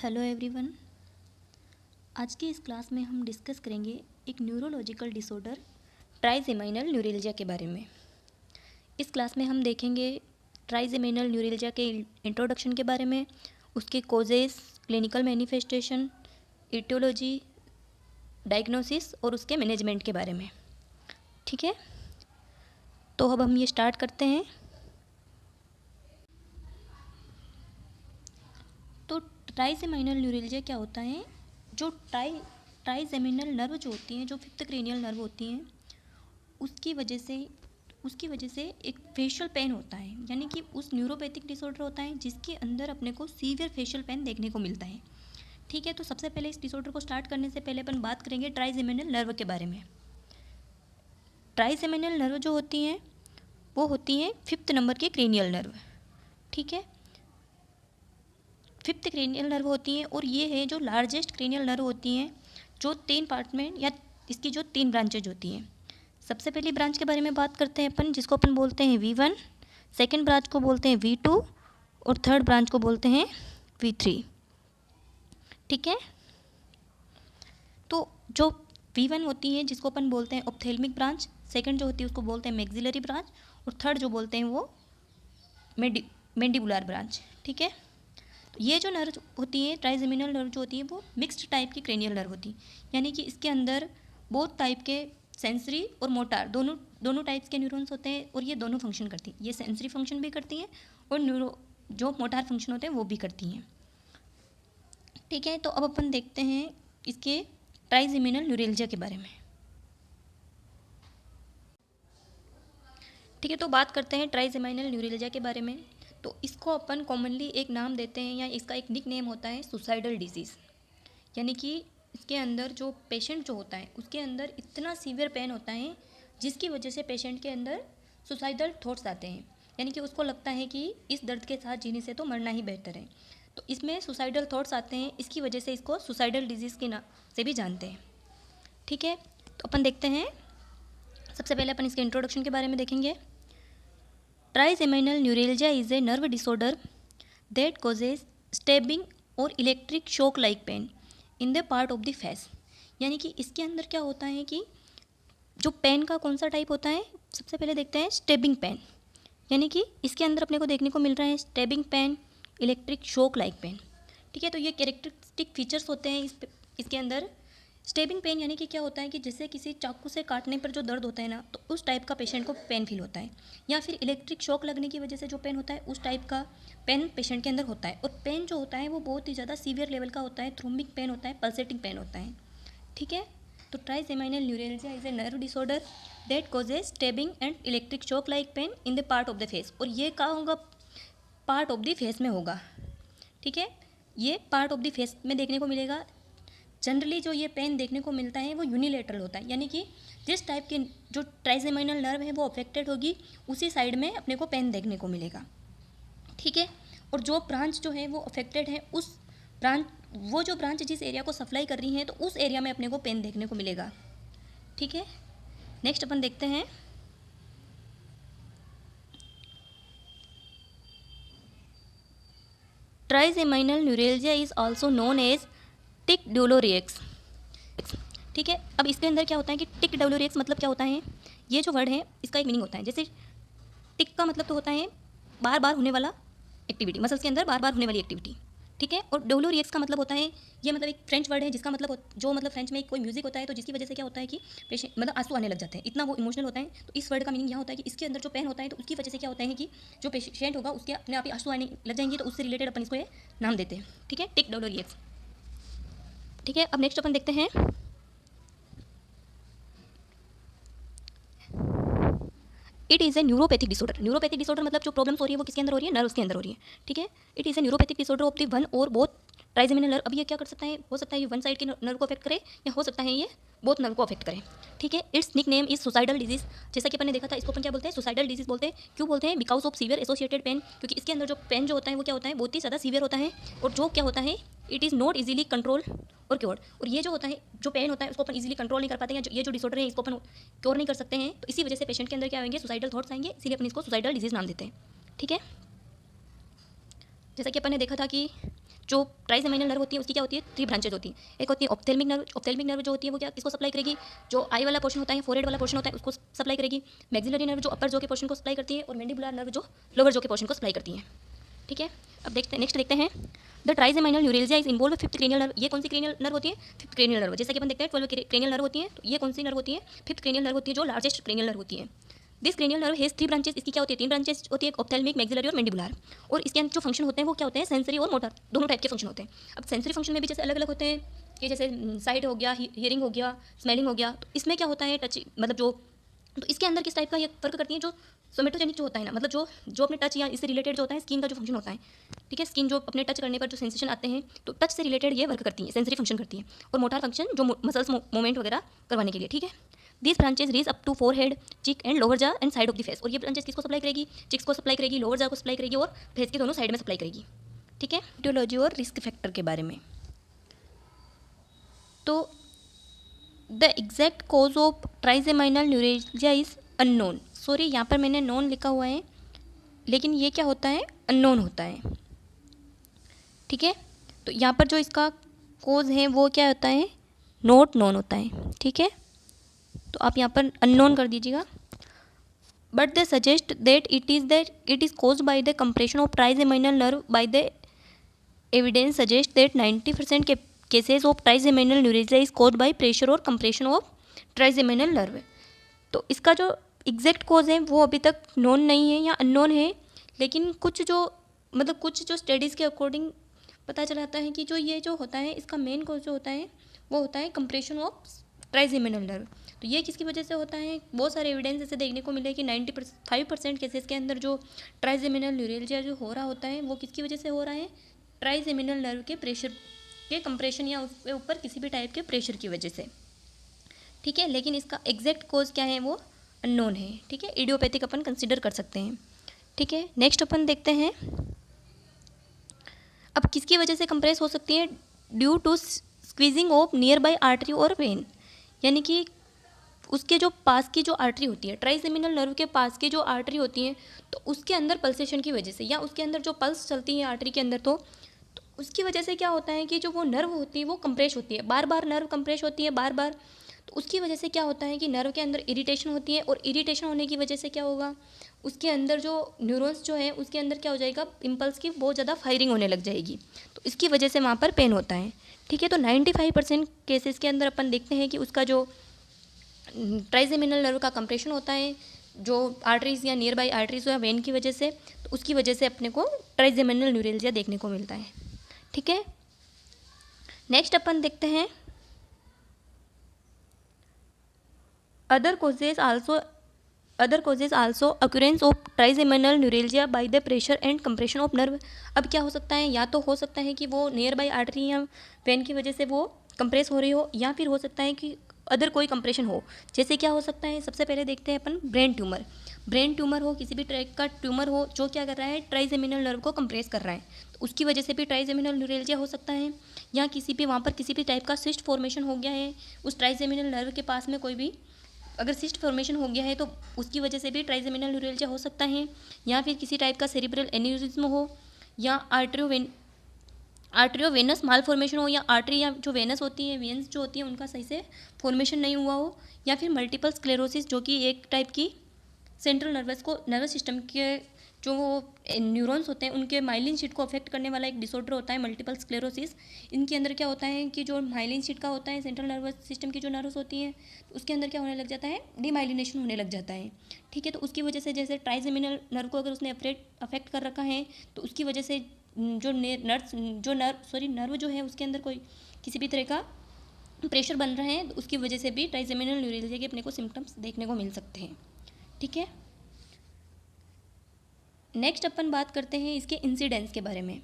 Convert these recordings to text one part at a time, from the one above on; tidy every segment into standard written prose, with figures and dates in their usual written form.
Hello everyone. आज की इस क्लास में हम डिस्कस करेंगे एक न्यूरोलॉजिकल डिसऑर्डर ट्राइजेमिनल न्यूरैल्जिया के बारे में। इस क्लास में हम देखेंगे ट्राइजेमिनल न्यूरैल्जिया के इंट्रोडक्शन के बारे में, उसके causes, clinical manifestation, etiology, diagnosis और उसके मैनेजमेंट के बारे में। ठीक है, तो अब हम ये स्टार्ट करते हैं। तो ट्राइजेमिनल न्यूरैल्जिया क्या होता है? जो ट्राइजेमिनल नर्व जो होती हैं, जो फिफ्थ क्रेनियल नर्व होती हैं, उसकी वजह से एक फेशियल पेन होता है, यानी कि उस न्यूरोपैथिक डिसऑर्डर होता है जिसके अंदर अपने को सीवियर फेशियल पेन देखने को मिलता है। ठीक है, तो सबसे पहले इस डिसऑर्डर को स्टार्ट करने से पहले अपन बात करेंगे ट्राइजेमिनल नर्व के बारे में। ट्राइजेमिनल नर्व जो होती हैं वो होती हैं फिफ्थ नंबर के क्रेनियल नर्व। ठीक है, फिफ्थ क्रेनियल नर्व होती हैं और ये है जो लार्जेस्ट क्रेनियल नर्व होती हैं, जो 3 पार्ट में या इसकी जो 3 ब्रांचेज होती हैं। सबसे पहली ब्रांच के बारे में बात करते हैं अपन, जिसको अपन बोलते हैं V1, सेकेंड ब्रांच को बोलते हैं V2 और थर्ड ब्रांच को बोलते हैं V3। ठीक है, तो जो V1 होती है जिसको अपन बोलते हैं ऑप्थेल्मिक ब्रांच, सेकेंड जो होती है उसको बोलते हैं मैक्सिलरी ब्रांच और थर्ड जो बोलते हैं वो मैंडिबुलर ब्रांच। ठीक है, ये जो नर्व होती है, ट्राइजेमिनल नर्व जो होती है, वो मिक्स्ड टाइप की क्रेनियल नर्व होती है, यानी कि इसके अंदर बोथ टाइप के सेंसरी और मोटार दोनों टाइप्स के न्यूरॉन्स होते हैं और ये दोनों फंक्शन करती हैं। ये सेंसरी फंक्शन भी करती हैं और जो मोटार फंक्शन होते हैं वो भी करती हैं। ठीक है, तो अब अपन देखते हैं इसके ट्राइजेमिनल न्यूरैल्जिया के बारे में। ठीक है, तो बात करते हैं ट्राइजेमिनल न्यूरैल्जिया के बारे में। तो इसको अपन कॉमनली एक नाम देते हैं या इसका एक निक नेम होता है सुसाइडल डिजीज़, यानी कि इसके अंदर जो पेशेंट जो होता है उसके अंदर इतना सीवियर पेन होता है जिसकी वजह से पेशेंट के अंदर सुसाइडल थॉट्स आते हैं, यानी कि उसको लगता है कि इस दर्द के साथ जीने से तो मरना ही बेहतर है। तो इसमें सुसाइडल थॉट्स आते हैं, इसकी वजह से इसको सुसाइडल डिजीज़ के नाम से भी जानते हैं। ठीक है, तो अपन देखते हैं, सबसे पहले अपन इसके इंट्रोडक्शन के बारे में देखेंगे। Trigeminal neuralgia is a nerve disorder that causes stabbing or electric shock like pain in the part of the face। यानी कि इसके अंदर क्या होता है कि जो पेन का कौन सा टाइप होता है, सबसे पहले देखते हैं स्टेबिंग पेन, यानी कि इसके अंदर अपने को देखने को मिल रहा है stabbing pain, electric shock like pain. ठीक है, तो ये कैरेक्टरिस्टिक फीचर्स होते हैं इसके अंदर। स्टेबिंग पेन यानी कि क्या होता है कि जैसे किसी चाकू से काटने पर जो दर्द होता है ना, तो उस टाइप का पेशेंट को पेन फील होता है, या फिर इलेक्ट्रिक शॉक लगने की वजह से जो पेन होता है उस टाइप का पेन पेशेंट के अंदर होता है। और पेन जो होता है वो बहुत ही ज़्यादा सीवियर लेवल का होता है, थ्रोम्बिक पेन होता है, पल्सेटिंग पेन होता है। ठीक है, तो trigeminal neuralgia is a nerve disorder that causes stabbing and electric shock like pain in the part of the face. और ये कहाँ होगा? पार्ट ऑफ द फेस में होगा। ठीक है, ये पार्ट ऑफ द फेस में देखने को मिलेगा। जनरली जो ये पेन देखने को मिलता है वो यूनिलेटरल होता है, यानी कि जिस टाइप के जो ट्राइजेमिनल नर्व है वो अफेक्टेड होगी उसी साइड में अपने को पेन देखने को मिलेगा। ठीक है, और जो ब्रांच जो है वो अफेक्टेड है वो जो ब्रांच जिस एरिया को सप्लाई कर रही है तो उस एरिया में अपने को पेन देखने को मिलेगा। ठीक है, नेक्स्ट अपन देखते हैं trigeminal neuralgia is also known as tic douloureux. ठीक है, अब इसके अंदर क्या होता है कि टिक डोलोरिएक्स मतलब क्या होता है? ये जो वर्ड है इसका एक मीनिंग होता है, जैसे टिक का मतलब तो होता है बार बार होने वाला एक्टिविटी, मसल्स के अंदर बार बार होने वाली एक्टिविटी। ठीक है, और डोलोरिएक्स का मतलब होता है, ये मतलब एक फ्रेंच वर्ड है जिसका मतलब फ्रेंच में एक कोई म्यूजिक होता है, तो जिसकी वजह से क्या होता है कि पेशेंट मतलब आंसू आने लग जाते हैं, इतना वो इमोशनल होता है। तो इस वर्ड का मीनिंग यहाँ होता है कि इसके अंदर जो पेन होता है तो उसकी वजह से क्या होता है कि जो पेशेंट होगा उसके अपने आप ही आंसू आने लग जाएंगे, तो उससे रिलेटेड अपन इसको ये नाम देते हैं। ठीक है, टिक डोलोरिएक्स। ठीक है, अब नेक्स्ट अपन देखते हैं it is a neuropathic disorder. Neuropathic disorder मतलब जो प्रॉब्लम्स हो रही है वो किसके अंदर हो रही है? नर्व्स के अंदर हो रही है। ठीक है, it is a neuropathic disorder of the one और बोथ ट्राइजेमिनल नर्व। अब ये क्या कर सकता है? हो सकता है ये वन साइड के नर्व को अफेक्ट करे या हो सकता है ये बोथ नर्व को अफेक्ट करे। ठीक है, its nickname is suicidal disease. जैसा कि अपन ने देखा था, इसको अपन क्या बोलते हैं? सुसाइडल डिजीज बोलते हैं। क्यों बोलते हैं? Because of severe associated pain, क्योंकि इसके अंदर जो पेन जो होता है वो क्या होता है? बहुत ही ज़्यादा सीवियर होता है और जो क्या होता है, it is not easily control और क्योर्ड। और ये जो होता है, जो पेन होता है उसको अपन इजीली कंट्रोल नहीं कर पाते हैं, ये जो डिसऑर्डर है इसको अपन क्योर नहीं कर सकते हैं, तो इसी वजह से पेशेंट के अंदर क्या आएंगे? सुसाइडल थॉट्स आएंगे, इसीलिए अपन इसको सुसाइडल डिजीज नाम देते हैं। ठीक है, जैसा कि अपन ने देखा था कि जो ट्राइजेमिनल नर्व होती है उसकी क्या होती है, 3 ब्रांचेज होती हैं। एक होती है ऑप्थेल्मिक नर्व। ऑप्थेल्मिक नर्व जो होती है वो क्या किसको सप्लाई करेगी, जो आई वाला पोर्शन होता है, फोरहेड वाला पोर्शन होता है, उसको सप्लाई करेगी। मैक्सिलरी नर्व जो अपर जो के पोर्शन को सप्लाई करती है, और मैंडिबुलर नर्व जो लोअर जो के पोर्शन को सप्लाई करती है। ठीक है, अब नेक्स्ट देखते हैं the trigeminal neuralgia is involve fifth cranial nerve. ये कौन सी क्रेनियल नर्व होती है, फिफ्थ क्रेनियल नर्व। जैसे कि अपन देखते हैं 12 क्रेनियल नर्व होती है, तो ये कौन सी नर्व होती है, फिफ्थ क्रेनियल नर्व होती है, जो लार्जेस्ट क्रेनियल नर्व होती है। This cranial nerve has 3 branches. इसकी क्या होती है, 3 ब्रांचेस होती है, ऑप्थेल्मिक, मैक्सिलरी और मैंडिबुलर। और इसके अंदर जो फंक्शन होते हैं वो क्या होते हैं, सेंसरी और मोटर, दोनों टाइप के फंक्शन होते हैं। अब सेंसरी फंक्शन में भी जैसे अलग अलग होते हैं कि जैसे साइट हो गया, हियरिंग हो गया, स्मेलिंग हो गया। तो इसमें क्या होता है, टच मतलब जो, तो इसके अंदर किस टाइप का ये वर्क करती है, जो सोमेटोजेनिक जो होता है ना, मतलब जो अपने टच या इससे रिलेटेड जो होता है स्किन का जो फंक्शन होता है। ठीक है, स्किन जो अपने टच करने पर जो सेंसेशन आते हैं, तो टच से रिलेटेड ये वर्क करती है, सेंसरी फंक्शन करती है। और मोटार फंक्शन जो मसल्स मूवमेंट वगैरह करवाने के लिए। ठीक है, this branches reach up to forehead, cheek and lower jaw and side of the face. और ये ब्रांचेज किसको सप्लाई करेगी, चिक्स को सप्लाई करेगी, लोअर जा को सप्लाई करेगी, और फेस के दोनों साइड में सप्लाई करेगी। ठीक है, ईटियोलॉजी और रिस्क फैक्टर के बारे में, तो the exact cause of trigeminal neuralgia is unknown. Sorry, यहाँ पर मैंने नोन लिखा हुआ है, लेकिन ये क्या होता है, अननोन होता है। ठीक है, तो यहाँ पर जो इसका कोज है वो क्या होता है, नॉट नोन होता है। ठीक है, तो आप यहाँ पर अननोन कर दीजिएगा। But they suggest that it is caused by the compression of trigeminal nerve by the evidence suggest that 90% के cases of trigeminal neuralgia is caused by pressure और कंप्रेशन ऑफ ट्राइजेमाइनल नर्व। तो इसका जो exact कोज है वो अभी तक known नहीं है या अननोन है, लेकिन कुछ जो स्टडीज़ के अकॉर्डिंग पता चलाता है कि जो ये जो होता है इसका मेन कोज जो होता है वो होता है कंप्रेशन ऑफ ट्राइजेमिनल नर्व। तो ये किसकी वजह से होता है, बहुत सारे एविडेंस ऐसे देखने को मिले कि 95% केसेस के अंदर जो ट्राइजेमिनल न्यूरेल्जिया जो हो रहा होता है वो किसकी वजह से हो रहा है, ट्राइजेमिनल नर्व के प्रेशर के कंप्रेशन या उसके ऊपर किसी भी टाइप के प्रेशर की वजह से। ठीक है, लेकिन इसका एग्जैक्ट कोज क्या है वो अननोन है। ठीक है, इडियोपैथिक अपन कंसिडर कर सकते हैं। ठीक है, नेक्स्ट अपन देखते हैं अब किसकी वजह से कंप्रेस हो सकती है, due to squeezing of nearby artery और वेन। यानी कि उसके जो पास की जो आर्टरी होती है, ट्राइजेमिनल नर्व के पास की जो आर्टरी होती है, तो उसके अंदर पल्सेशन की वजह से या उसके अंदर जो पल्स चलती है आर्टरी के अंदर, तो उसकी वजह से क्या होता है कि जो वो नर्व होती है वो कंप्रेस होती है, बार बार नर्व कंप्रेस होती है बार बार। तो उसकी वजह से क्या होता है कि नर्व के अंदर इरिटेशन होती है, और इरिटेशन होने की वजह से क्या होगा, उसके अंदर जो न्यूरॉन्स जो है उसके अंदर क्या हो जाएगा, इम्पल्स की बहुत ज़्यादा फायरिंग होने लग जाएगी। तो इसकी वजह से वहाँ पर पेन होता है। ठीक है, तो 95% केसेस के अंदर अपन देखते हैं कि उसका जो ट्राइजेमिनल नर्व का कंप्रेशन होता है, जो आर्टरीज या नियर बाई आर्टरीज या वेन की वजह से, तो उसकी वजह से अपने को ट्राइजेमिनल न्यूरेल्जिया देखने को मिलता है। ठीक है, नेक्स्ट अपन देखते हैं other causes also occurrence of trigeminal neuralgia by the pressure and compression of nerve। अब क्या हो सकता है, या तो हो सकता है कि वो नियर बाई आर्टरी या वेन की वजह से वो कंप्रेस हो रही हो, या फिर हो सकता है कि अदर कोई कंप्रेशन हो। जैसे क्या हो सकता है, सबसे पहले देखते हैं अपन ब्रेन ट्यूमर हो, किसी भी टाइप का ट्यूमर हो जो क्या कर रहा है, ट्राइजेमिनल नर्व को कंप्रेस कर रहा है, तो उसकी वजह से भी ट्राइजेमिनल न्यूरेल्जिया हो सकता है। या किसी भी वहाँ पर किसी भी टाइप का सिस्ट फॉर्मेशन हो गया है उस ट्राइजेमिनल नर्व के पास में, कोई भी अगर सिस्ट फॉर्मेशन हो गया है तो उसकी वजह से भी ट्राइजेमिनल न्यूरेल्जिया हो सकता है। या फिर किसी टाइप का सेरिब्रल एन्यूरिज्म हो, या आर्टरियो वेनस माल फॉर्मेशन हो, या आर्टरी या जो वेनस होती है, वेन्स जो होती है उनका सही से फॉर्मेशन नहीं हुआ हो, या फिर मल्टीपल स्क्लेरोसिस जो कि एक टाइप की सेंट्रल नर्वस सिस्टम के जो न्यूरॉन्स होते हैं उनके माइलिन शीट को अफेक्ट करने वाला एक डिसऑर्डर होता है मल्टीपल स्क्लेरोसिस। इनके अंदर क्या होता है कि जो माइलिन शीट का होता है, सेंट्रल नर्वस सिस्टम की जो नर्व्स होती हैं, तो उसके अंदर क्या होने लग जाता है, डीमाइलिनेशन होने लग जाता है। ठीक है, तो उसकी वजह से जैसे ट्राइजेमिनल नर्व को अगर उसने अफेक्ट कर रखा है, तो उसकी वजह से नर्व जो है उसके अंदर कोई किसी भी तरह का प्रेशर बन रहा है, तो उसकी वजह से भी ट्राइजेमिनल न्यूरेल्जिया के अपने को सिम्टम्स देखने को मिल सकते हैं। ठीक है, नेक्स्ट अपन बात करते हैं इसके इंसिडेंस के बारे में।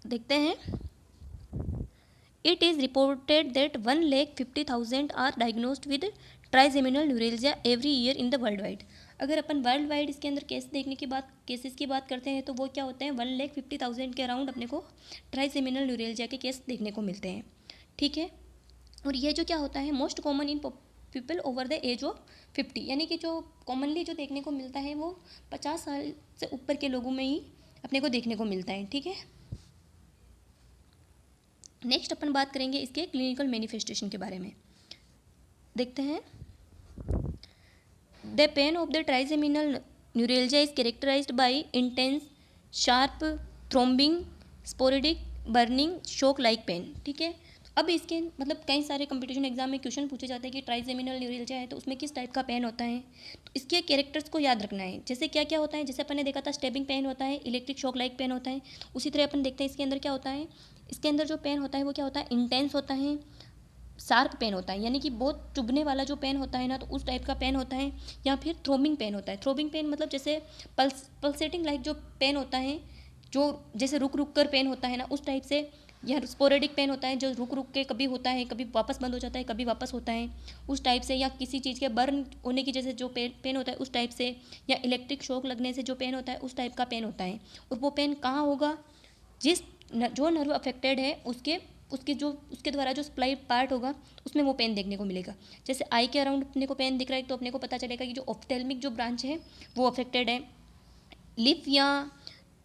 देखते हैं, it is reported that 1,50,000 are diagnosed with trigeminal neuralgia every year in the worldwide. अगर अपन वर्ल्ड वाइड इसके अंदर केसेस की बात करते हैं तो वो क्या होते हैं, 1,50,000 के अराउंड अपने को ट्राइजेमिनल न्यूरेल्जिया के केस देखने को मिलते हैं। ठीक है, और ये जो क्या होता है, most common in people over the age of 50, यानी कि जो कॉमनली जो देखने को मिलता है वो 50 साल से ऊपर के लोगों में ही अपने को देखने को मिलता है। ठीक है, नेक्स्ट अपन बात करेंगे इसके क्लिनिकल मैनिफेस्टेशन के बारे में। देखते हैं, the pain of the trigeminal neuralgia is characterized by intense sharp throbbing sporadic burning shock like pain. ठीक है, अब इसके मतलब कई सारे कंपटीशन एग्जाम में क्वेश्चन पूछे जाते हैं कि ट्राइजेमिनल न्यूरेल्जिया है तो उसमें किस टाइप का पेन होता है, तो इसके कैरेक्टर्स को याद रखना है। जैसे क्या क्या होता है, जैसे अपन ने देखा था स्टेबिंग पेन होता है, इलेक्ट्रिक शॉक लाइक पेन होता है, उसी तरह अपन देखते हैं इसके अंदर क्या होता है। इसके अंदर जो पेन होता है वो क्या होता है, इंटेंस होता है, शार्प पेन होता है, यानी कि बहुत चुभने वाला जो पेन होता है ना, तो उस टाइप का पेन होता है। या फिर थ्रोबिंग पेन होता है। थ्रोबिंग पेन मतलब जैसे पल्सेटिंग लाइक जो पेन होता है, जो जैसे रुक रुक कर पेन होता है ना, उस टाइप से। या स्पोरेडिक पेन होता है जो रुक रुक के कभी होता है, कभी वापस बंद हो जाता है, कभी वापस होता है, उस टाइप से। या किसी चीज़ के बर्न होने की जैसे जो पेन होता है उस टाइप से। या इलेक्ट्रिक शॉक लगने से जो पेन होता है उस टाइप का पेन होता है। और वो पेन कहाँ होगा, जो नर्व अफेक्टेड है उसके द्वारा जो सप्लाई पार्ट होगा उसमें वो पेन देखने को मिलेगा। जैसे आई के अराउंड अपने को पेन दिख रहा है तो अपने को पता चलेगा कि जो ऑफ्थेल्मिक जो ब्रांच है वो अफेक्टेड है। लिप या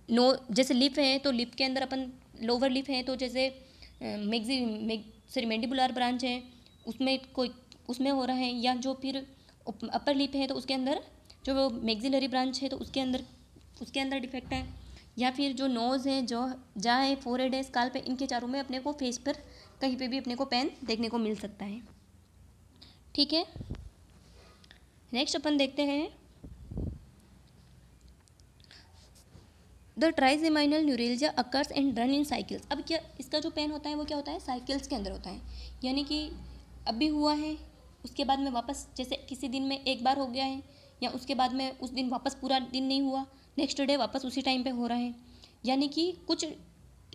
नो, जैसे लिप है तो लिप के अंदर अपन लोअर लिप है तो जैसे मैंडिबुलर ब्रांच है उसमें हो रहा है। या जो फिर अपर लिप है तो उसके अंदर जो मैक्सिलरी ब्रांच है तो उसके अंदर डिफेक्ट है। या फिर जो नोज़ है, जो जहाँ है, फोरहेड है, स्काल्प है, इनके चारों में अपने को फेस पर कहीं पे भी अपने को पेन देखने को मिल सकता है। ठीक है, नेक्स्ट अपन देखते हैं the trigeminal neuralgia occurs and run in cycles. अब क्या इसका जो पेन होता है वो क्या होता है, साइकिल्स के अंदर होता है। यानी कि अभी हुआ है, उसके बाद में वापस, जैसे किसी दिन में एक बार हो गया है, या उसके बाद में उस दिन वापस पूरा दिन नहीं हुआ, नेक्स्ट डे वापस उसी टाइम पे हो रहा है। यानी कि कुछ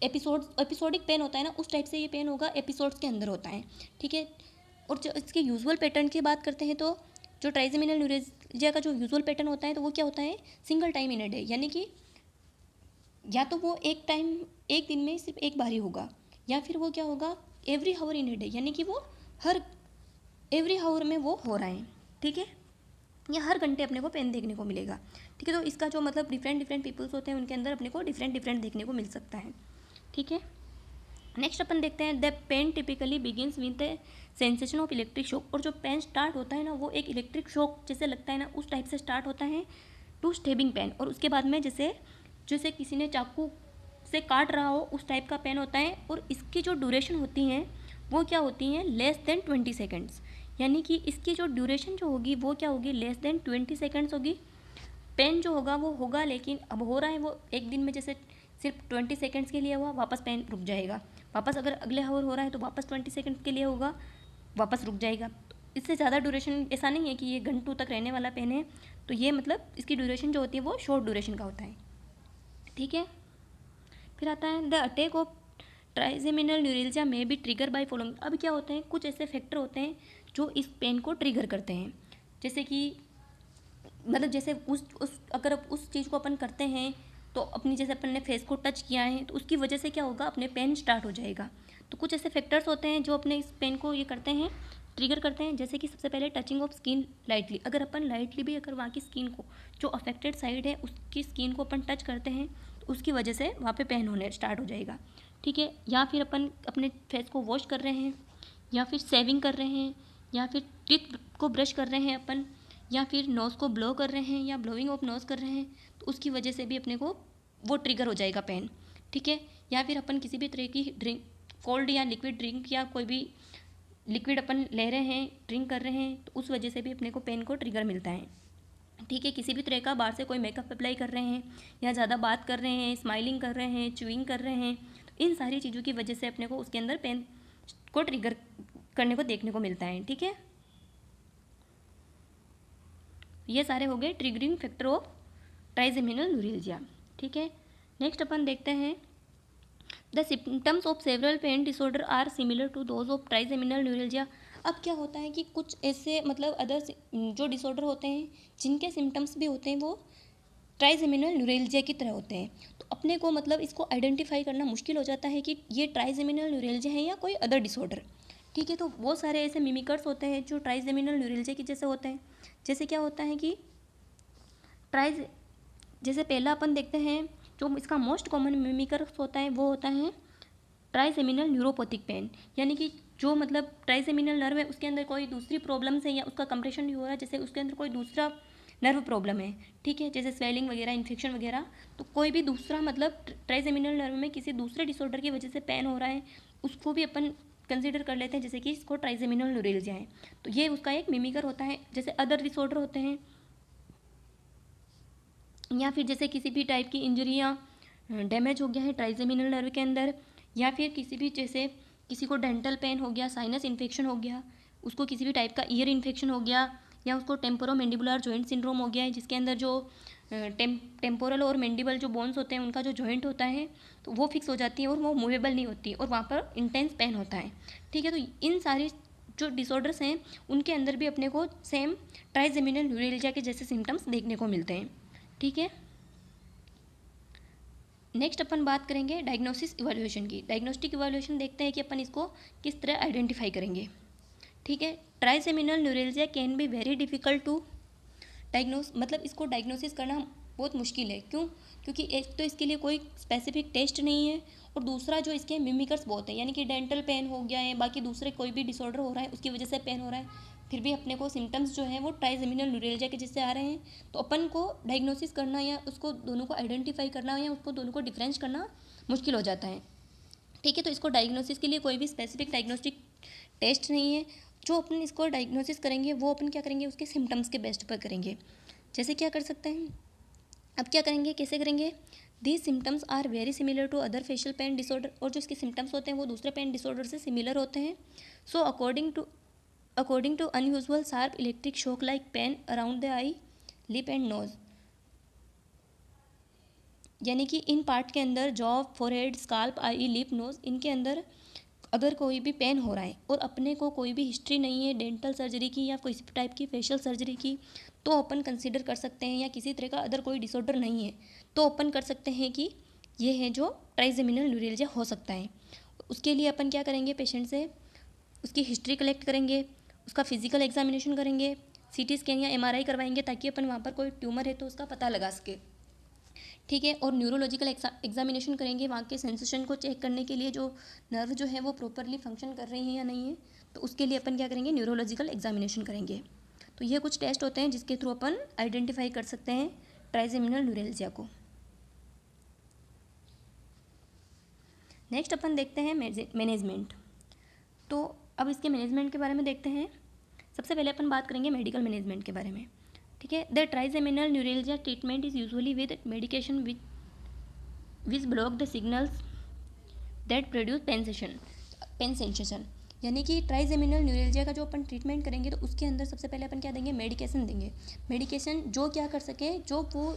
एपिसोडिक पेन होता है ना, उस टाइप से ये पेन होगा, एपिसोड्स के अंदर होता है। ठीक है, और जो इसके यूजुअल पैटर्न की बात करते हैं तो जो ट्राइजेमिनल न्यूरेल्जिया का जो यूजुअल पैटर्न होता है तो वो क्या होता है, single time in a day. यानी कि या तो वो एक दिन में सिर्फ एक बार ही होगा, या फिर वो क्या होगा, every hour in a day, यानी कि वो हर एवरी हावर में वो हो रहा है। ठीक है, या हर घंटे अपने को पेन देखने को मिलेगा। ठीक है, तो इसका जो मतलब डिफरेंट पीपल्स होते हैं उनके अंदर अपने को डिफरेंट देखने को मिल सकता है। ठीक है, नेक्स्ट अपन देखते हैं the pain typically begins with the sensation of electric shock. और जो पेन स्टार्ट होता है ना वो एक इलेक्ट्रिक शॉक जैसे लगता है ना उस टाइप से स्टार्ट होता है टू स्टेबिंग पेन। और उसके बाद में जैसे किसी ने चाकू से काट रहा हो उस टाइप का पेन होता है। और इसकी जो ड्यूरेशन होती है वो क्या होती है, लेस देन 20 सेकेंड्स। यानी कि इसकी जो ड्यूरेशन जो होगी वो क्या होगी, लेस देन 20 सेकेंड्स होगी। पेन जो होगा वो होगा, लेकिन अब हो रहा है वो एक दिन में जैसे सिर्फ 20 सेकेंड्स के लिए हुआ, वापस पेन रुक जाएगा। वापस अगर अगले हावर हो रहा है तो वापस 20 सेकेंड्स के लिए होगा, वापस रुक जाएगा। तो इससे ज़्यादा ड्यूरेशन ऐसा नहीं है कि ये घंटों तक रहने वाला पेन है। तो ये मतलब इसकी ड्यूरेशन जो होती है वो शॉर्ट ड्यूरेशन का होता है। ठीक है, फिर आता है the attack of trigeminal neuralgia में भी ट्रिगर बाय फॉलोइंग। अब क्या होते हैं, कुछ ऐसे फैक्टर होते हैं जो इस पेन को ट्रिगर करते हैं। जैसे कि मतलब जैसे अगर उस चीज़ को अपन करते हैं तो अपनी, जैसे अपन ने फेस को टच किया है तो उसकी वजह से क्या होगा, अपने पेन स्टार्ट हो जाएगा। तो कुछ ऐसे फैक्टर्स होते हैं जो अपने इस पेन को ये करते हैं, ट्रिगर करते हैं। जैसे कि सबसे पहले टचिंग ऑफ स्किन लाइटली। अगर अपन लाइटली भी अगर वहाँ की स्किन को, जो अफेक्टेड साइड है उसकी स्किन को अपन टच करते हैं तो उसकी वजह से वहाँ पे पेन होने स्टार्ट हो जाएगा। ठीक है, या फिर अपन अपने फेस को वॉश कर रहे हैं, या फिर सेविंग कर रहे हैं, या फिर टीथ को ब्रश कर रहे हैं अपन, या फिर नोज़ को ब्लो कर रहे हैं या ब्लोइंग ऑफ नोज़ कर रहे हैं, तो उसकी वजह से भी अपने को वो ट्रिगर हो जाएगा पेन। ठीक है, या फिर अपन किसी भी तरह की ड्रिंक, कोल्ड या लिक्विड ड्रिंक या कोई भी लिक्विड अपन ले रहे हैं, ड्रिंक कर रहे हैं, तो उस वजह से भी अपने को पेन को ट्रिगर मिलता है। ठीक है, किसी भी तरह का बाहर से कोई मेकअप अप्लाई कर रहे हैं, या ज़्यादा बात कर रहे हैं, स्माइलिंग कर रहे हैं, च्यूइंग कर रहे हैं, तो इन सारी चीज़ों की वजह से अपने को उसके अंदर पेन को ट्रिगर करने को देखने को मिलता है। ठीक है, ये सारे हो गए triggering factor of trigeminal neuralgia. ठीक है, नेक्स्ट अपन देखते हैं the symptoms of several pain disorder are similar to those of trigeminal neuralgia. अब क्या होता है कि कुछ ऐसे मतलब अदर जो डिसऑर्डर होते हैं जिनके सिम्टम्स भी होते हैं वो ट्राइजेमिनल न्यूरेल्जिया की तरह होते हैं। तो अपने को मतलब इसको आइडेंटिफाई करना मुश्किल हो जाता है कि ये ट्राइजेमिनल न्यूरेल्जिया है या कोई अदर डिसऑर्डर। ठीक है, तो बहुत सारे ऐसे मिमिकर्स होते हैं जो ट्राइजेमिनल न्यूरैल्जिया के जैसे होते हैं। जैसे क्या होता है कि ट्राइज जैसे पहला अपन देखते हैं, जो इसका मोस्ट कॉमन मिमिकर्स होता है वो होता है ट्राइसेमिनल न्यूरोपैथिक पेन, यानी कि जो मतलब ट्राइसेमिनल नर्व है उसके अंदर कोई दूसरी प्रॉब्लम्स है या उसका कंप्रेशन नहीं हो रहा है, जैसे उसके अंदर कोई दूसरा नर्व प्रॉब्लम है, ठीक है, जैसे स्वेलिंग वगैरह, इन्फेक्शन वगैरह, तो कोई भी दूसरा मतलब ट्राइसेमिनल नर्व में किसी दूसरे डिसऑर्डर की वजह से पेन हो रहा है, उसको भी अपन कंसिडर कर लेते हैं जैसे कि इसको ट्राइसेमिनल न्यूरैल्जिया है। तो ये उसका एक मिमिकर होता है। जैसे अदर डिसऑर्डर होते हैं, या फिर जैसे किसी भी टाइप की इंजरी या डैमेज हो गया है ट्राइजेमिनल नर्व के अंदर, या फिर किसी भी जैसे किसी को डेंटल पेन हो गया, साइनस इन्फेक्शन हो गया, उसको किसी भी टाइप का ईयर इन्फेक्शन हो गया, या उसको टेम्पोरोमैंडिबुलर जॉइंट सिंड्रोम हो गया है जिसके अंदर जो टेम्पोरल और मैंडिबल जो बोन्स होते हैं उनका जो जॉइंट होता है तो वो फिक्स हो जाती है और वो मूवेबल नहीं होती और वहाँ पर इंटेंस पेन होता है। ठीक है, तो इन सारी जो डिसऑर्डर्स हैं उनके अंदर भी अपने को सेम ट्राइजेमिनल न्यूरैल्जिया के जैसे सिम्टम्स देखने को मिलते हैं। ठीक है, नेक्स्ट अपन बात करेंगे डायग्नोसिस इवैल्यूएशन की। डायग्नोस्टिक इवैल्यूएशन देखते हैं कि अपन इसको किस तरह आइडेंटिफाई करेंगे। ठीक है, trigeminal neuralgia can be very difficult to diagnose, मतलब इसको डायग्नोसिस करना बहुत मुश्किल है। क्यों? क्योंकि एक तो इसके लिए कोई स्पेसिफिक टेस्ट नहीं है, और दूसरा जो इसके मिमिकर्स बहुत हैं, यानी कि डेंटल पेन हो गया है, बाकी दूसरे कोई भी डिसऑर्डर हो रहा है उसकी वजह से पेन हो रहा है, फिर भी अपने को सिम्टम्स जो है वो ट्राइजेमिनल न्यूरैल्जिया के जैसे आ रहे हैं, तो अपन को डायग्नोसिस करना या उसको दोनों को आइडेंटिफाई करना या उसको दोनों को डिफरेंस करना मुश्किल हो जाता है। ठीक है, तो इसको डायग्नोसिस के लिए कोई भी स्पेसिफिक डायग्नोस्टिक टेस्ट नहीं है। जो अपन इसको डायग्नोसिस करेंगे वो अपन क्या करेंगे, उसके सिम्टम्स के बेस्ट पर करेंगे। जैसे क्या कर सकते हैं, अब क्या करेंगे, कैसे करेंगे, these symptoms are very similar to other facial pain disorder, और जो इसके सिम्टम्स होते हैं वो दूसरे पेन डिसऑर्डर से सिमिलर होते हैं। So according to unusual sharp electric shock like pain around the eye, lip and nose, यानी कि इन पार्ट के अंदर jaw, forehead, scalp, eye, lip, nose, इनके अंदर अगर कोई भी पेन हो रहा है और अपने को कोई भी हिस्ट्री नहीं है डेंटल सर्जरी की या कोई टाइप की फेशियल सर्जरी की, तो अपन कंसीडर कर सकते हैं, या किसी तरह का अदर कोई डिसऑर्डर नहीं है तो अपन कर सकते हैं कि ये है जो ट्राइजेमिनल न्यूरैल्जिया हो सकता है। उसके लिए अपन क्या करेंगे, पेशेंट से उसकी हिस्ट्री कलेक्ट करेंगे, उसका फिजिकल एग्जामिनेशन करेंगे, सीटी स्कैन या एमआरआई करवाएंगे ताकि अपन वहाँ पर कोई ट्यूमर है तो उसका पता लगा सके। ठीक है, और न्यूरोलॉजिकल एग्जामिनेशन करेंगे वहाँ के सेंसेशन को चेक करने के लिए, जो नर्व जो है वो प्रॉपरली फंक्शन कर रही हैं या नहीं है, तो उसके लिए अपन क्या करेंगे, न्यूरोलॉजिकल एग्जामिनेशन करेंगे। तो ये कुछ टेस्ट होते हैं जिसके थ्रू अपन आइडेंटिफाई कर सकते हैं ट्राइजेमिनल न्यूरैल्जिया को। नेक्स्ट अपन देखते हैं मैनेजमेंट। तो अब इसके मैनेजमेंट के बारे में देखते हैं। सबसे पहले अपन बात करेंगे मेडिकल मैनेजमेंट के बारे में। ठीक है, the trigeminal neuralgia treatment is usually with medication which block the signals that produce pain sensation, यानी कि ट्राइजेमिनल न्यूरैल्जिया का जो अपन ट्रीटमेंट करेंगे तो उसके अंदर सबसे पहले अपन क्या देंगे, मेडिकेशन देंगे। मेडिकेशन जो क्या कर सके, जो वो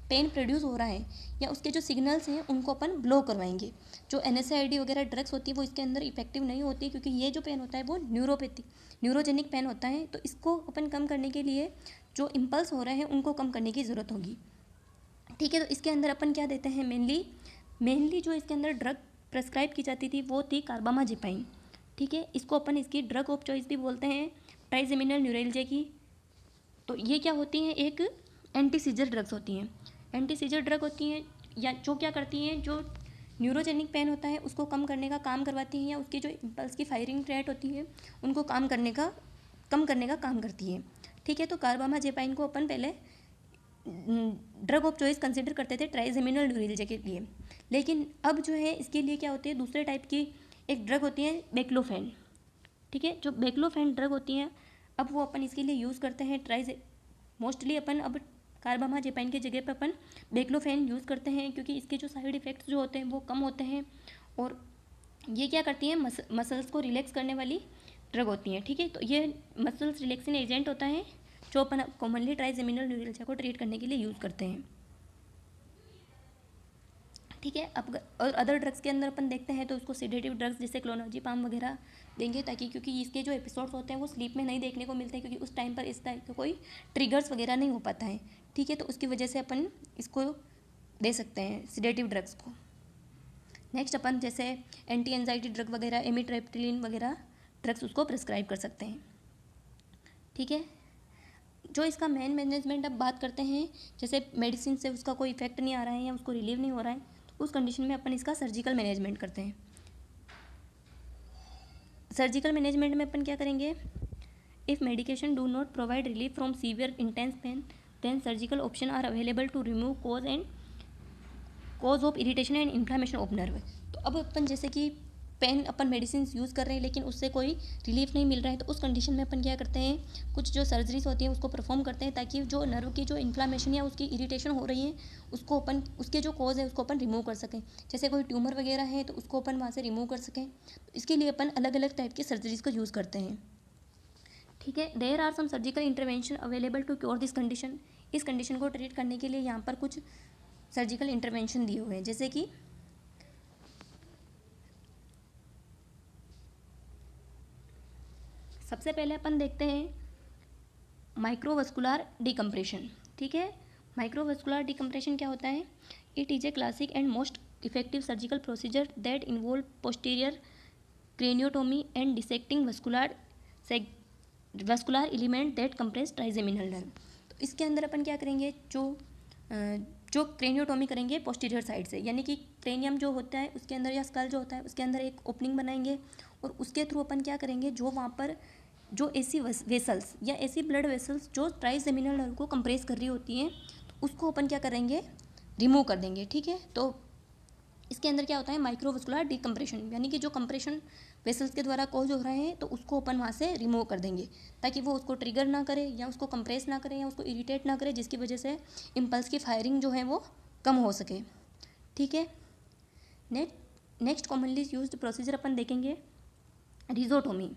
पेन प्रोड्यूस हो रहा है या उसके जो सिग्नल्स हैं उनको अपन ब्लो करवाएंगे। जो NSAID वगैरह ड्रग्स होती है वो इसके अंदर इफेक्टिव नहीं होती, क्योंकि ये जो पेन होता है वो न्यूरोजेनिक पेन होता है, तो इसको अपन कम करने के लिए जो इम्पल्स हो रहे हैं उनको कम करने की ज़रूरत होगी। ठीक है, तो इसके अंदर अपन क्या देते हैं, मेनली जो इसके अंदर ड्रग प्रेस्क्राइब की जाती थी वो थी कार्बामाजेपाइन। ठीक है, इसको अपन इसकी ड्रग ऑफ चॉइस भी बोलते हैं ट्राइजेमिनल न्यूरैल्जिया की। तो ये क्या होती हैं, एक एंटी सीजर ड्रग्स होती हैं। एंटी सीजर ड्रग होती हैं या जो क्या करती हैं, जो न्यूरोजेनिक पेन होता है उसको कम करने का काम करवाती हैं, या उसकी जो इम्पल्स की फायरिंग रेट होती है उनको कम करने का काम करती है। ठीक है, तो कार्बामाजेपाइन को अपन पहले ड्रग ऑफ चॉइस कंसिडर करते थे ट्राइजेमिनल न्यूरैल्जिया के लिए, लेकिन अब जो है इसके लिए क्या होती है, दूसरे टाइप की एक ड्रग होती है बेक्लोफेन। ठीक है, जो बेक्लोफेन ड्रग होती हैं अब वो अपन इसके लिए यूज़ करते हैं मोस्टली अपन अब कार्बामाजेपाइन की जगह पर अपन बेक्लोफेन यूज़ करते हैं, क्योंकि इसके जो साइड इफ़ेक्ट्स जो होते हैं वो कम होते हैं, और ये क्या करती हैं, मसल्स को रिलैक्स करने वाली ड्रग होती हैं। ठीक है, तो ये मसल्स रिलैक्सिंग एजेंट होता है जो अपन कॉमनली ट्राइजेमिनल न्यूरैल्जिया को ट्रीट करने के लिए यूज़ करते हैं। ठीक है, अब और अदर ड्रग्स के अंदर अपन देखते हैं तो उसको सेडेटिव ड्रग्स जैसे क्लोनाजिपाम वगैरह देंगे, ताकि क्योंकि इसके जो एपिसोड्स होते हैं वो स्लीप में नहीं देखने को मिलते हैं, क्योंकि उस टाइम पर इस टाइप का कोई ट्रिगर्स वगैरह नहीं हो पाता है। ठीक है, तो उसकी वजह से अपन इसको दे सकते हैं सेडेटिव ड्रग्स को। नेक्स्ट अपन जैसे एंटी एंजाइटी ड्रग वगैरह एमिट्रिप्टिलिन वगैरह ड्रग्स उसको प्रिस्क्राइब कर सकते हैं। ठीक है, जो इसका मेन मैनेजमेंट अब बात करते हैं, जैसे मेडिसिन से उसका कोई इफेक्ट नहीं आ रहा है या उसको रिलीव नहीं हो रहा है, तो उस कंडीशन में अपन इसका सर्जिकल मैनेजमेंट करते हैं। सर्जिकल मैनेजमेंट में अपन क्या करेंगे, if medication do not provide relief from severe intense pain then surgical option are available to remove cause of irritation and inflammation of nerve. तो अब अपन जैसे कि पेन अपन मेडिसिन यूज़ कर रहे हैं लेकिन उससे कोई रिलीफ नहीं मिल रहा है, तो उस कंडीशन में अपन क्या करते हैं, कुछ जो सर्जरीज होती हैं उसको परफॉर्म करते हैं ताकि जो नर्व की जो इन्फ्लामेशन या उसकी इरिटेशन हो रही है उसको अपन, उसके जो कॉज है उसको अपन रिमूव कर सकें। जैसे कोई ट्यूमर वगैरह है तो उसको अपन वहाँ से रिमूव कर सकें, तो इसके लिए अपन अलग अलग टाइप की सर्जरीज का यूज़ करते हैं। ठीक है, there are some surgical intervention available to cure this condition. इस कंडीशन को ट्रीट करने के लिए यहाँ पर कुछ सर्जिकल इंटरवेंशन दिए हुए हैं, जैसे कि सबसे पहले अपन देखते हैं माइक्रोवस्कुलर डिकम्प्रेशन। ठीक है, माइक्रोवस्कुलर डिकम्प्रेशन क्या होता है, it is a classic and most effective surgical procedure that involve posterior craniotomy and dissecting vascular element that compress trigeminal nerve. तो इसके अंदर अपन क्या करेंगे, जो क्रेनियोटोमी करेंगे पोस्टीरियर साइड से, यानी कि क्रेनियम जो होता है उसके अंदर या स्कल जो होता है उसके अंदर एक ओपनिंग बनाएंगे और उसके थ्रू अपन क्या करेंगे, जो वहाँ पर जो ऐसी वेसल्स या ऐसी ब्लड वेसल्स जो ट्राइजेमिनल नर्व को कंप्रेस कर रही होती हैं तो उसको अपन क्या करेंगे, रिमूव कर देंगे। ठीक है, तो इसके अंदर क्या होता है, माइक्रोवस्कुलर डिकम्प्रेशन, यानी कि जो कंप्रेशन वेसल्स के द्वारा कॉज हो रहे हैं तो उसको अपन वहाँ से रिमूव कर देंगे ताकि वो उसको ट्रिगर ना करे या उसको कंप्रेस ना करे या उसको इरिटेट ना करे, जिसकी वजह से इम्पल्स की फायरिंग जो है वो कम हो सके। ठीक है, नेक्स्ट कॉमनली यूज्ड प्रोसीजर अपन देखेंगे रिजोटोमी।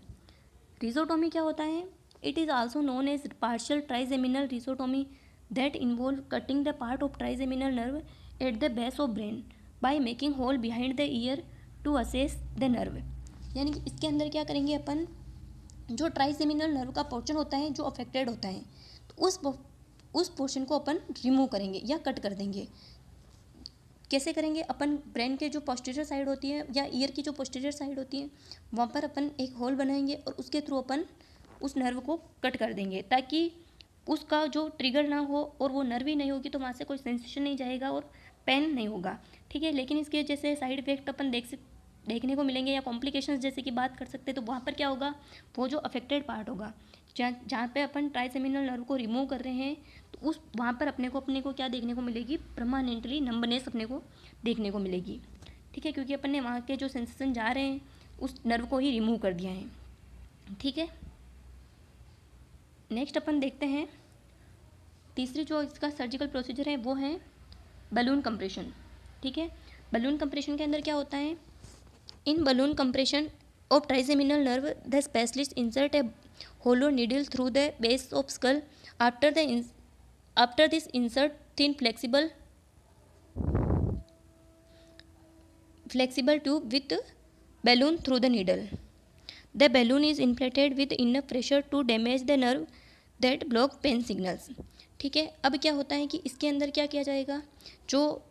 रिजोटोमी क्या होता है, it is also known as partial trigeminal rhizotomy that involve cutting the part of trigeminal nerve at the base of brain by making hole behind the ear to access the nerve. यानी कि इसके अंदर क्या करेंगे अपन, जो trigeminal nerve का portion होता है जो अफेक्टेड होता है तो उस पोर्शन को अपन रिमूव करेंगे या कट कर देंगे। कैसे करेंगे, अपन ब्रेन के जो पोस्टीरियर साइड होती है या ईयर की जो पोस्टीरियर साइड होती है वहाँ पर अपन एक होल बनाएंगे और उसके थ्रू अपन उस नर्व को कट कर देंगे ताकि उसका जो ट्रिगर ना हो और वो नर्व ही नहीं होगी तो वहाँ से कोई सेंसेशन नहीं जाएगा और पेन नहीं होगा। ठीक है, लेकिन इसके जैसे साइड इफेक्ट अपन देखने को मिलेंगे या कॉम्प्लिकेशंस जैसे कि बात कर सकते हैं, तो वहाँ पर क्या होगा, वो जो अफेक्टेड पार्ट होगा जहाँ पे अपन ट्राइसेमिनल नर्व को रिमूव कर रहे हैं तो उस वहाँ पर अपने को क्या देखने को मिलेगी, परमानेंटली नंबनेस अपने को देखने को मिलेगी। ठीक है, क्योंकि अपन ने वहाँ के जो सेंसेशन जा रहे हैं उस नर्व को ही रिमूव कर दिया है। ठीक है, नेक्स्ट अपन देखते हैं तीसरी जो इसका सर्जिकल प्रोसीजर है वो है बलून कंप्रेशन। ठीक है, बलून कंप्रेशन के अंदर क्या होता है, in balloon compression of trigeminal nerve the specialist insert a hollow needle through the base of skull. After this insert thin flexible tube with balloon through the needle. The balloon is inflated with enough pressure to damage the nerve that block pain signals. ठीक है, अब क्या होता है कि इसके अंदर क्या किया जाएगा, जो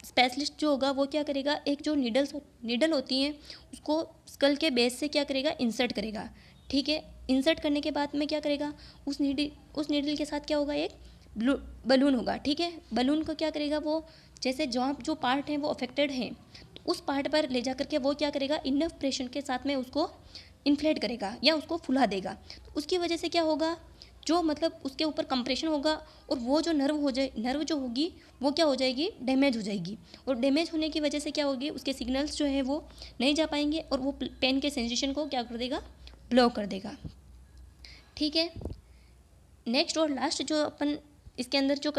स्पेशलिस्ट जो होगा वो क्या करेगा, एक जो नीडल होती हैं उसको स्कल के बेस से क्या करेगा, इंसर्ट करेगा। ठीक है, इंसर्ट करने के बाद में क्या करेगा, उस नीडल के साथ क्या होगा, एक बलून होगा। ठीक है, बलून को क्या करेगा, वो जैसे जहाँ जो पार्ट है वो अफेक्टेड है तो उस पार्ट पर ले जा करके वो क्या करेगा, इनफ प्रेशर के साथ में उसको इन्फ्लेट करेगा या उसको फुला देगा। तो उसकी वजह से क्या होगा, जो मतलब उसके ऊपर कंप्रेशन होगा और वो जो नर्व जो होगी वो क्या हो जाएगी, डैमेज हो जाएगी और डैमेज होने की वजह से क्या होगी, उसके सिग्नल्स जो है वो नहीं जा पाएंगे और वो पेन के सेंसेशन को क्या कर देगा, ब्लॉक कर देगा। ठीक है, नेक्स्ट और लास्ट जो अपन इसके अंदर जो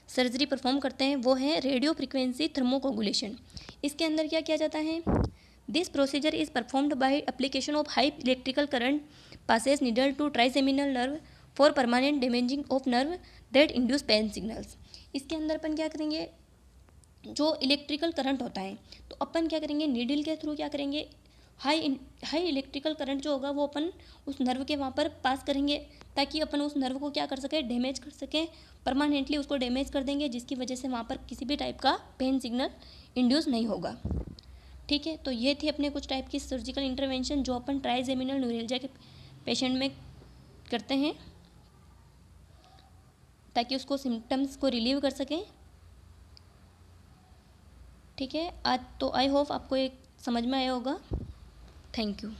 सर्जरी परफॉर्म करते हैं वो है रेडियो फ्रिक्वेंसी थर्मोकोगुलेशन। इसके अंदर क्या किया जाता है, this procedure is performed by application of high electrical current passes needle to trigeminal nerve for permanent damaging of nerve that induce pain signals. इसके अंदर अपन क्या करेंगे, जो इलेक्ट्रिकल करंट होता है तो अपन क्या करेंगे, नीडल के थ्रू क्या करेंगे, हाई इलेक्ट्रिकल करंट जो होगा वो अपन उस नर्व के वहाँ पर पास करेंगे ताकि अपन उस नर्व को क्या कर सकें, डैमेज कर सकें, परमानेंटली उसको डैमेज कर देंगे जिसकी वजह से वहाँ पर किसी भी टाइप का पेन सिग्नल इंड्यूस नहीं होगा। ठीक है, तो ये थी अपने कुछ टाइप की सर्जिकल इंटरवेंशन जो अपन ट्राइजेमिनल न्यूरैल्जिया के पेशेंट में करते हैं ताकि उसको सिम्टम्स को रिलीव कर सकें। ठीक है, आज तो आई होप आपको एक समझ में आया होगा। Thank you.